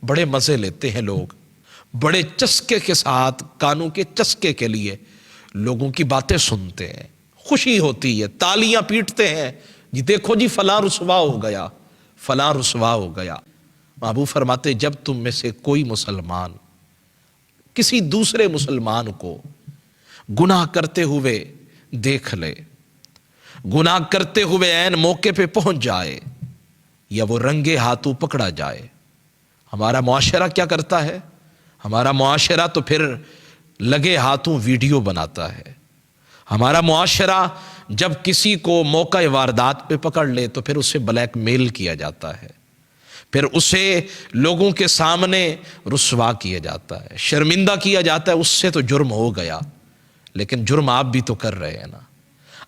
بڑے مزے لیتے ہیں لوگ، بڑے چسکے کے ساتھ کانوں کے چسکے کے لیے لوگوں کی باتیں سنتے ہیں، خوشی ہوتی ہے، تالیاں پیٹتے ہیں، جی دیکھو جی فلاں رسوا ہو گیا، فلاں رسوا ہو گیا۔ محبوب فرماتے جب تم میں سے کوئی مسلمان کسی دوسرے مسلمان کو گناہ کرتے ہوئے دیکھ لے، گناہ کرتے ہوئے عین موقع پہ پہنچ جائے یا وہ رنگے ہاتھوں پکڑا جائے، ہمارا معاشرہ کیا کرتا ہے؟ ہمارا معاشرہ تو پھر لگے ہاتھوں ویڈیو بناتا ہے۔ ہمارا معاشرہ جب کسی کو موقع واردات پہ پکڑ لے تو پھر اسے بلیک میل کیا جاتا ہے، پھر اسے لوگوں کے سامنے رسوا کیا جاتا ہے، شرمندہ کیا جاتا ہے۔ اس سے تو جرم ہو گیا، لیکن جرم آپ بھی تو کر رہے ہیں نا،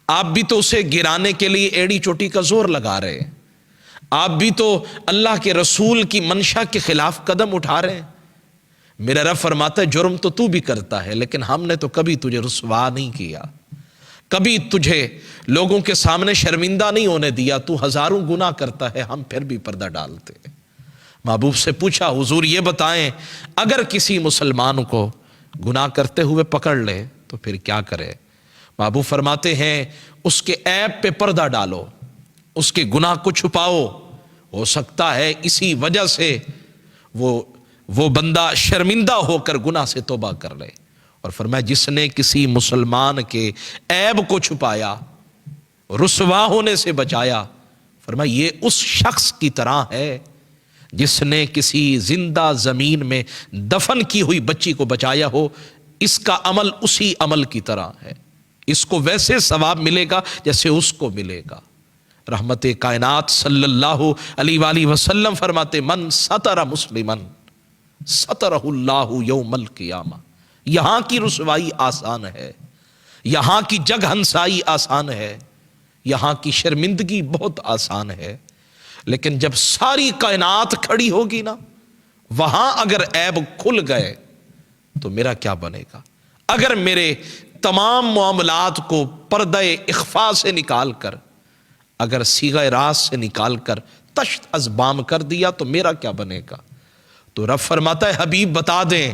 آپ بھی تو اسے گرانے کے لیے ایڑی چوٹی کا زور لگا رہے ہیں، آپ بھی تو اللہ کے رسول کی منشا کے خلاف قدم اٹھا رہے ہیں۔ میرا رب فرماتا ہے جرم تو بھی کرتا ہے، لیکن ہم نے تو کبھی تجھے رسوا نہیں کیا، کبھی تجھے لوگوں کے سامنے شرمندہ نہیں ہونے دیا، تو ہزاروں گناہ کرتا ہے، ہم پھر بھی پردہ ڈالتے ہیں۔ محبوب سے پوچھا حضور یہ بتائیں اگر کسی مسلمان کو گناہ کرتے ہوئے پکڑ لے تو پھر کیا کرے؟ محبوب فرماتے ہیں اس کے عیب پہ پردہ ڈالو، اس کے گناہ کو چھپاؤ، ہو سکتا ہے اسی وجہ سے وہ بندہ شرمندہ ہو کر گناہ سے توبہ کر لے۔ اور فرمایا جس نے کسی مسلمان کے عیب کو چھپایا، رسوا ہونے سے بچایا، فرمایا یہ اس شخص کی طرح ہے جس نے کسی زندہ زمین میں دفن کی ہوئی بچی کو بچایا ہو، اس کا عمل اسی عمل کی طرح ہے، اس کو ویسے ثواب ملے گا جیسے اس کو ملے گا۔ رحمت کائنات صلی اللہ علیہ وآلہ وسلم فرماتے من ستر مسلمن سترہ اللہ یوم القیامہ۔ یہاں کی رسوائی آسان ہے، یہاں کی جگ ہنسائی آسان ہے، یہاں کی شرمندگی بہت آسان ہے، لیکن جب ساری کائنات کھڑی ہوگی نا، وہاں اگر عیب کھل گئے تو میرا کیا بنے گا؟ اگر میرے تمام معاملات کو پردہ اخفاء سے نکال کر، اگر صیغہ راز سے نکال کر تشت از بام کر دیا تو میرا کیا بنے گا؟ تو رب فرماتا ہے حبیب بتا دیں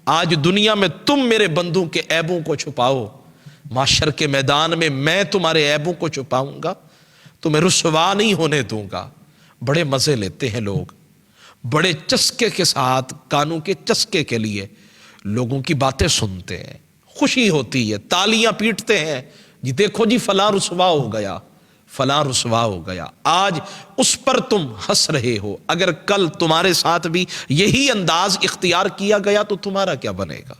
آج دنیا میں تم میرے بندوں کے عیبوں کو چھپاؤ، محشر کے میدان میں میں تمہارے عیبوں کو چھپاؤں گا، تمہیں رسوا نہیں ہونے دوں گا۔ بڑے مزے لیتے ہیں لوگ، بڑے چسکے کے ساتھ کانوں کے چسکے کے لیے لوگوں کی باتیں سنتے ہیں، خوشی ہوتی ہے، تالیاں پیٹتے ہیں، جی دیکھو جی فلاں رسوا ہو گیا، فلاں رسوا ہو گیا۔ آج اس پر تم ہنس رہے ہو، اگر کل تمہارے ساتھ بھی یہی انداز اختیار کیا گیا تو تمہارا کیا بنے گا؟